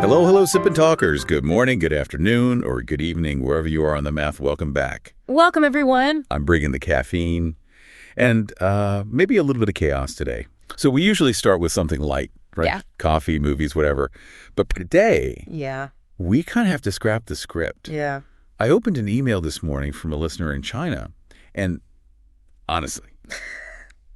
Hello, hello, Sip&Talkers. Good morning, good afternoon, or good evening, wherever you are on the math. Welcome back. Welcome, everyone. I'm bringing the caffeine and maybe a little bit of chaos today. So we usually start with something light, right? Yeah. Coffee, movies, whatever. But today, we kind of have to scrap the script. Yeah. I opened an email this morning from a listener in China, and honestly,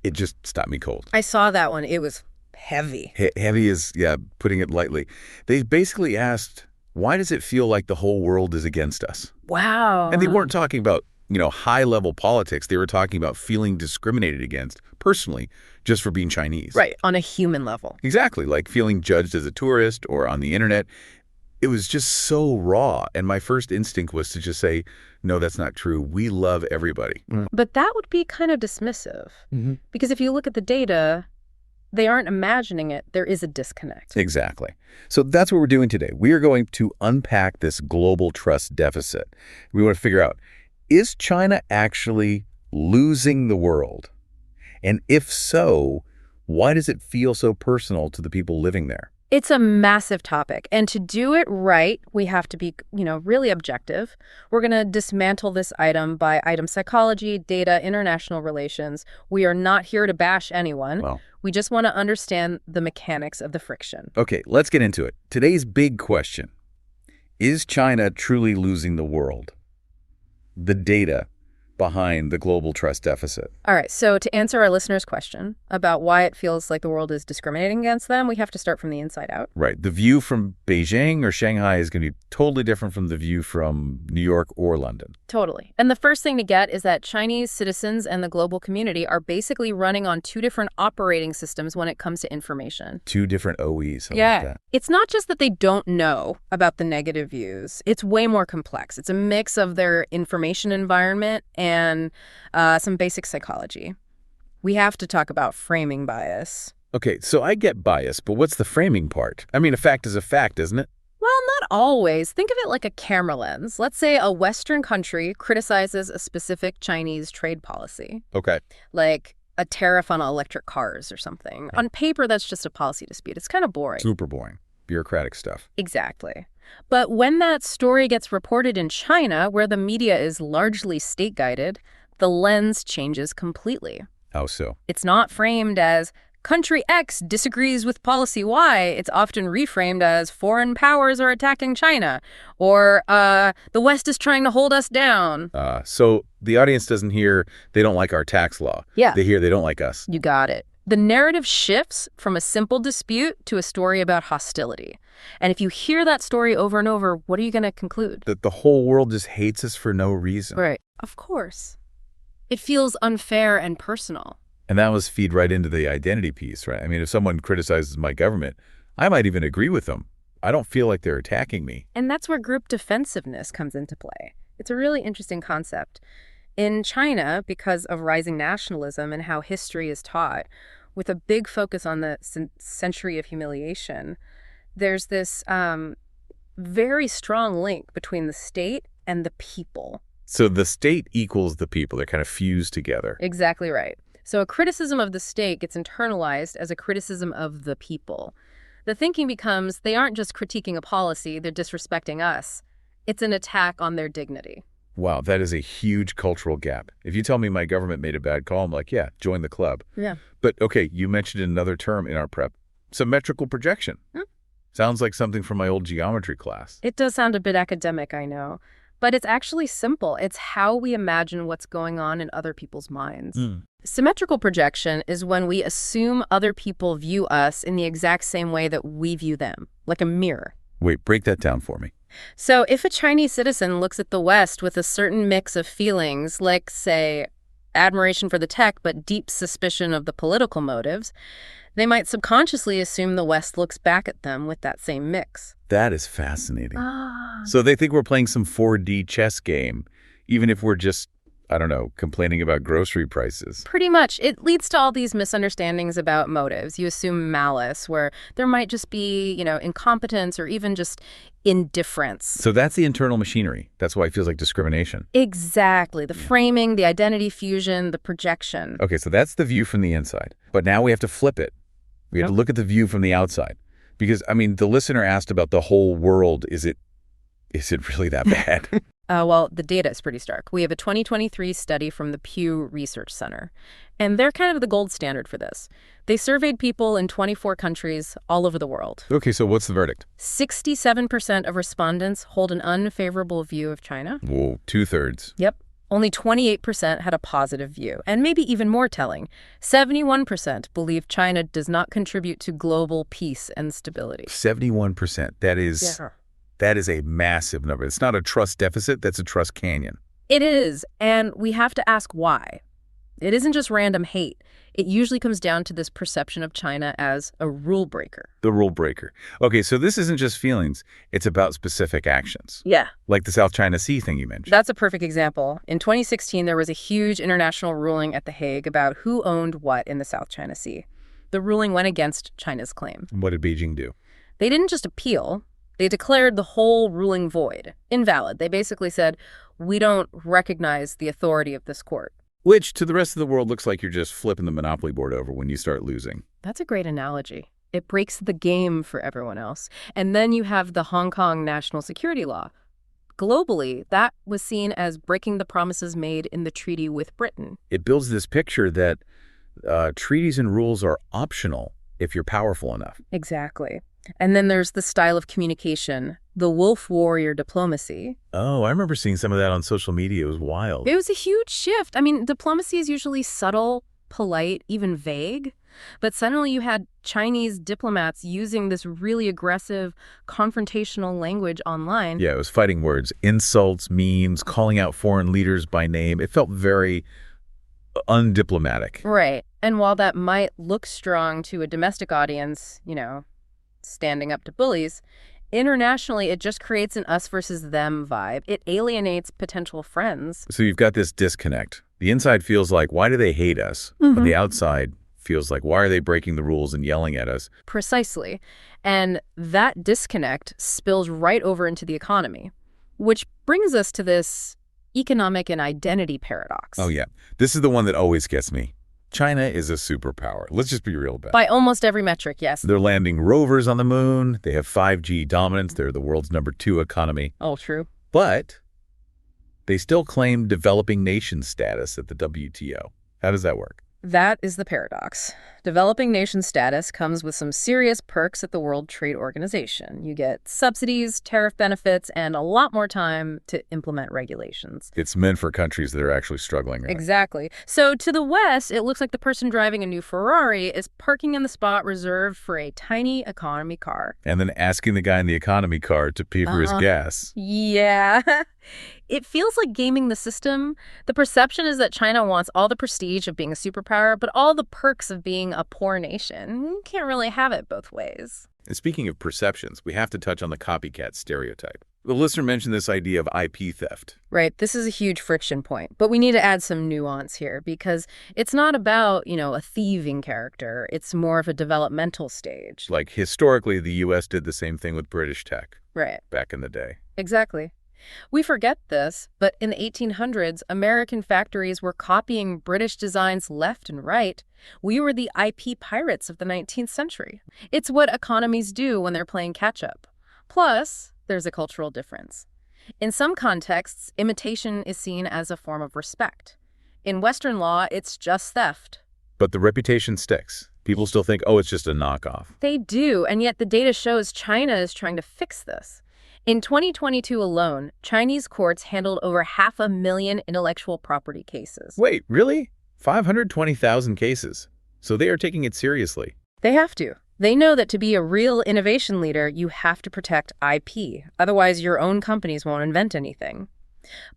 it just stopped me cold. I saw that one. It was heavy. Heavy is, putting it lightly. They basically asked, why does it feel like the whole world is against us? Wow. And they weren't talking about, high-level politics. They were talking about feeling discriminated against, personally, just for being Chinese. Right, on a human level. Exactly, like feeling judged as a tourist or on the internet. It was just so raw, and my first instinct was to just say, no, that's not true. We love everybody. But that would be kind of dismissive. Because if you look at the data, they aren't imagining it. There is a disconnect. Exactly. So that's what we're doing today. We are going to unpack this global trust deficit. We want to figure out, is China actually losing the world? And if so, why does it feel so personal to the people living there? It's a massive topic. And to do it right, we have to be, really objective. We're going to dismantle this item by item psychology, data, international relations. We are not here to bash anyone. Well, we just want to understand the mechanics of the friction. Okay, let's get into it. Today's big question: is China truly losing the world? The data behind the global trust deficit. All right, so to answer our listener's question about why it feels like the world is discriminating against them, we have to start from the inside out. Right. The view from Beijing or Shanghai is going to be totally different from the view from New York or London. Totally. And the first thing to get is that Chinese citizens and the global community are basically running on two different operating systems when it comes to information. Two different OEs. Yeah. Like that. It's not just that they don't know about the negative views. It's way more complex. It's a mix of their information environment and some basic psychology. We have to talk about framing bias. Okay, so I get bias, but what's the framing part? I mean, a fact is a fact, isn't it? Well, not always. Think of it like a camera lens. Let's say a Western country criticizes a specific Chinese trade policy. Okay. Like a tariff on electric cars or something. Right. On paper, that's just a policy dispute. It's kind of boring. Super boring. Bureaucratic stuff. Exactly. But when that story gets reported in China, where the media is largely state-guided, the lens changes completely. How so? It's not framed as country X disagrees with policy Y. It's often reframed as foreign powers are attacking China, or the West is trying to hold us down. So the audience doesn't hear they don't like our tax law. Yeah. They hear they don't like us. You got it. The narrative shifts from a simple dispute to a story about hostility. And if you hear that story over and over, what are you going to conclude? That the whole world just hates us for no reason. Right. Of course. It feels unfair and personal. And that was feed right into the identity piece, right? I mean, if someone criticizes my government, I might even agree with them. I don't feel like they're attacking me. And that's where group defensiveness comes into play. It's a really interesting concept. In China, because of rising nationalism and how history is taught, with a big focus on the century of humiliation, there's this very strong link between the state and the people. So the state equals the people. They're kind of fused together. Exactly right. So a criticism of the state gets internalized as a criticism of the people. The thinking becomes they aren't just critiquing a policy, they're disrespecting us. It's an attack on their dignity. Wow, that is a huge cultural gap. If you tell me my government made a bad call, I'm like, yeah, join the club. Yeah. But okay, you mentioned another term in our prep, symmetrical projection. Sounds like something from my old geometry class. It does sound a bit academic, I know. But it's actually simple. It's how we imagine what's going on in other people's minds. Symmetrical projection is when we assume other people view us in the exact same way that we view them, like a mirror. Wait, break that down for me. So if a Chinese citizen looks at the West with a certain mix of feelings, like, say, admiration for the tech but deep suspicion of the political motives, they might subconsciously assume the West looks back at them with that same mix. That is fascinating. So they think we're playing some 4D chess game, even if we're just, I don't know, complaining about grocery prices. Pretty much. It leads to all these misunderstandings about motives. You assume malice, where there might just be, incompetence or even just indifference. So that's the internal machinery. That's why it feels like discrimination. Exactly. The framing, the identity fusion, the projection. Okay, so that's the view from the inside. But now we have to flip it. We have to look at the view from the outside. Because, I mean, the listener asked about the whole world. Is it really that bad? Well, the data is pretty stark. We have a 2023 study from the Pew Research Center, and they're kind of the gold standard for this. They surveyed people in 24 countries all over the world. Okay, so what's the verdict? 67% of respondents hold an unfavorable view of China. Whoa, 2/3. Yep. Only 28% had a positive view. And maybe even more telling, 71% believe China does not contribute to global peace and stability. 71%. That is a massive number. It's not a trust deficit, that's a trust canyon. It is, and we have to ask why. It isn't just random hate. It usually comes down to this perception of China as a rule breaker. The rule breaker. Okay, so this isn't just feelings, it's about specific actions. Yeah. Like the South China Sea thing you mentioned. That's a perfect example. In 2016, there was a huge international ruling at The Hague about who owned what in the South China Sea. The ruling went against China's claim. What did Beijing do? They didn't just appeal. They declared the whole ruling void, invalid. They basically said, we don't recognize the authority of this court. Which, to the rest of the world, looks like you're just flipping the Monopoly board over when you start losing. That's a great analogy. It breaks the game for everyone else. And then you have the Hong Kong national security law. Globally, that was seen as breaking the promises made in the treaty with Britain. It builds this picture that treaties and rules are optional if you're powerful enough. Exactly. And then there's the style of communication, the wolf warrior diplomacy. Oh, I remember seeing some of that on social media. It was wild. It was a huge shift. I mean, diplomacy is usually subtle, polite, even vague. But suddenly you had Chinese diplomats using this really aggressive, confrontational language online. Yeah, it was fighting words, insults, memes, calling out foreign leaders by name. It felt very undiplomatic. Right. And while that might look strong to a domestic audience, standing up to bullies, internationally, it just creates an us versus them vibe. It alienates potential friends. So you've got this disconnect. The inside feels like, why do they hate us? But the outside feels like, why are they breaking the rules and yelling at us? Precisely. And that disconnect spills right over into the economy, which brings us to this economic and identity paradox. Oh, yeah. This is the one that always gets me. China is a superpower. Let's just be real about it. By almost every metric, yes. They're landing rovers on the moon. They have 5G dominance. They're the world's #2 economy. Oh, true. But they still claim developing nation status at the WTO. How does that work? That is the paradox. Developing nation status comes with some serious perks at the World Trade Organization. You get subsidies, tariff benefits, and a lot more time to implement regulations. It's meant for countries that are actually struggling, right? Exactly. So to the West, it looks like the person driving a new Ferrari is parking in the spot reserved for a tiny economy car. And then asking the guy in the economy car to pay for his gas. Yeah. It feels like gaming the system. The perception is that China wants all the prestige of being a superpower, but all the perks of being a poor nation. You can't really have it both ways. And speaking of perceptions, we have to touch on the copycat stereotype. The listener mentioned this idea of IP theft. Right. This is a huge friction point, but we need to add some nuance here because it's not about, a thieving character. It's more of a developmental stage. Like historically, the U.S. did the same thing with British tech. Right. Back in the day. Exactly. We forget this, but in the 1800s, American factories were copying British designs left and right. We were the IP pirates of the 19th century. It's what economies do when they're playing catch-up. Plus, there's a cultural difference. In some contexts, imitation is seen as a form of respect. In Western law, it's just theft. But the reputation sticks. People still think, oh, it's just a knockoff. They do, and yet the data shows China is trying to fix this. In 2022 alone, Chinese courts handled over 500,000 intellectual property cases. Wait, really? 520,000 cases. So they are taking it seriously. They have to. They know that to be a real innovation leader, you have to protect IP. Otherwise, your own companies won't invent anything.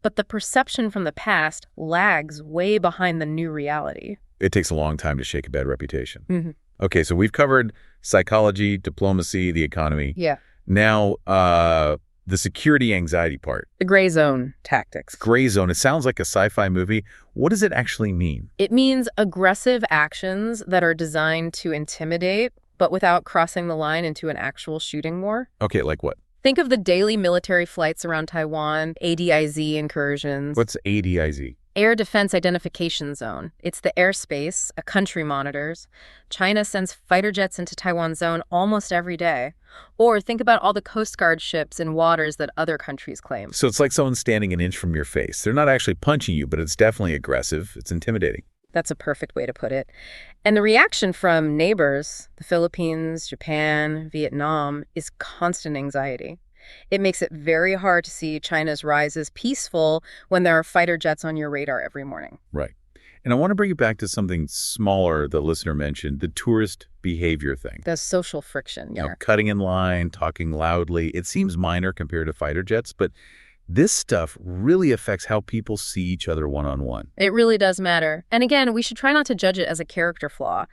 But the perception from the past lags way behind the new reality. It takes a long time to shake a bad reputation. Okay, so we've covered psychology, diplomacy, the economy. Yeah. Now, the security anxiety part. The gray zone tactics. Gray zone. It sounds like a sci-fi movie. What does it actually mean? It means aggressive actions that are designed to intimidate, but without crossing the line into an actual shooting war. Okay, like what? Think of the daily military flights around Taiwan, ADIZ incursions. What's ADIZ? Air Defense Identification Zone. It's the airspace a country monitors. China sends fighter jets into Taiwan zone almost every day. Or think about all the Coast Guard ships in waters that other countries claim. So it's like someone standing an inch from your face. They're not actually punching you, but it's definitely aggressive. It's intimidating. That's a perfect way to put it. And the reaction from neighbors, the Philippines, Japan, Vietnam, is constant anxiety. It makes it very hard to see China's rise as peaceful when there are fighter jets on your radar every morning. Right. And I want to bring you back to something smaller the listener mentioned, the tourist behavior thing. The social friction, yeah. You know, cutting in line, talking loudly. It seems minor compared to fighter jets, but this stuff really affects how people see each other one-on-one. It really does matter. And again, we should try not to judge it as a character flaw.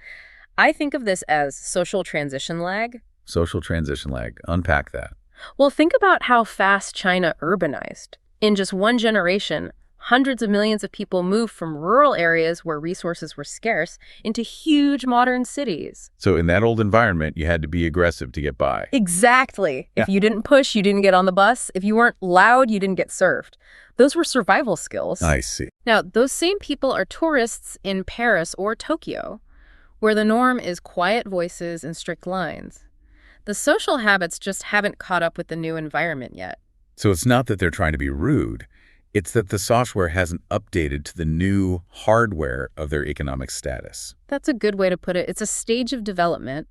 I think of this as social transition lag. Social transition lag. Unpack that. Well, think about how fast China urbanized. In just one generation, hundreds of millions of people moved from rural areas where resources were scarce into huge modern cities. So in that old environment, you had to be aggressive to get by. Exactly. Yeah. If you didn't push, you didn't get on the bus. If you weren't loud, you didn't get served. Those were survival skills. I see. Now, those same people are tourists in Paris or Tokyo, where the norm is quiet voices and strict lines. The social habits just haven't caught up with the new environment yet. So it's not that they're trying to be rude. It's that the software hasn't updated to the new hardware of their economic status. That's a good way to put it. It's a stage of development,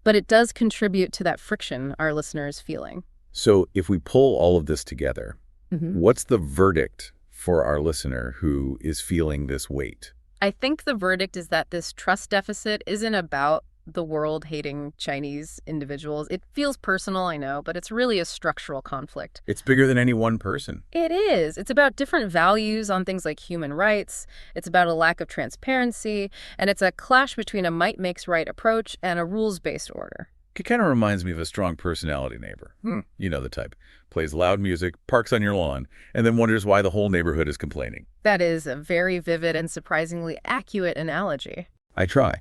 but it does contribute to that friction our listener is feeling. So if we pull all of this together, what's the verdict for our listener who is feeling this weight? I think the verdict is that this trust deficit isn't about the world hating Chinese individuals. It feels personal, I know, but it's really a structural conflict. It's bigger than any one person. It is. It's about different values on things like human rights. It's about a lack of transparency. And it's a clash between a might makes right approach and a rules-based order. It kind of reminds me of a strong personality neighbor. You know the type. Plays loud music, parks on your lawn, and then wonders why the whole neighborhood is complaining. That is a very vivid and surprisingly accurate analogy. I try.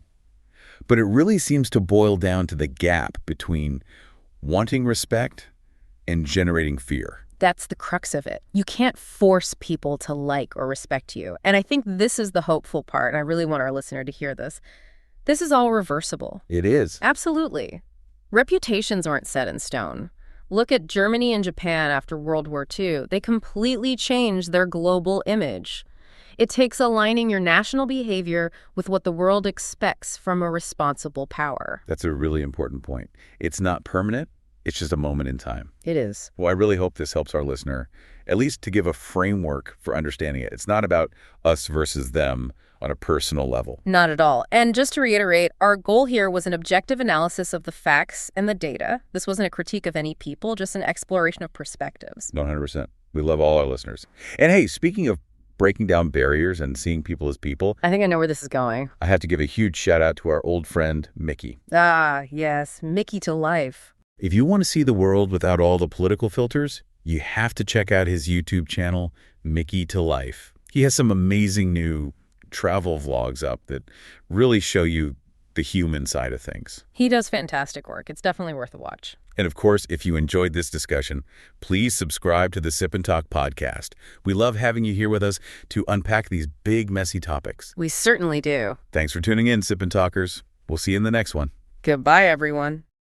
But it really seems to boil down to the gap between wanting respect and generating fear. That's the crux of it. You can't force people to like or respect you. And I think this is the hopeful part, and I really want our listener to hear this. This is all reversible. It is. Absolutely. Reputations aren't set in stone. Look at Germany and Japan after World War II. They completely changed their global image. It takes aligning your national behavior with what the world expects from a responsible power. That's a really important point. It's not permanent. It's just a moment in time. It is. Well, I really hope this helps our listener, at least to give a framework for understanding it. It's not about us versus them on a personal level. Not at all. And just to reiterate, our goal here was an objective analysis of the facts and the data. This wasn't a critique of any people, just an exploration of perspectives. 100%. We love all our listeners. And hey, speaking of breaking down barriers and seeing people as people, I think I know where this is going. I have to give a huge shout out to our old friend, Mickey. Ah, yes, Mickey to life. If you want to see the world without all the political filters, you have to check out his YouTube channel, Mickey to Life. He has some amazing new travel vlogs up that really show you the human side of things. He does fantastic work. It's definitely worth a watch. And of course, if you enjoyed this discussion, please subscribe to the Sip&Talk podcast. We love having you here with us to unpack these big, messy topics. We certainly do. Thanks for tuning in, Sip&Talkers. We'll see you in the next one. Goodbye, everyone.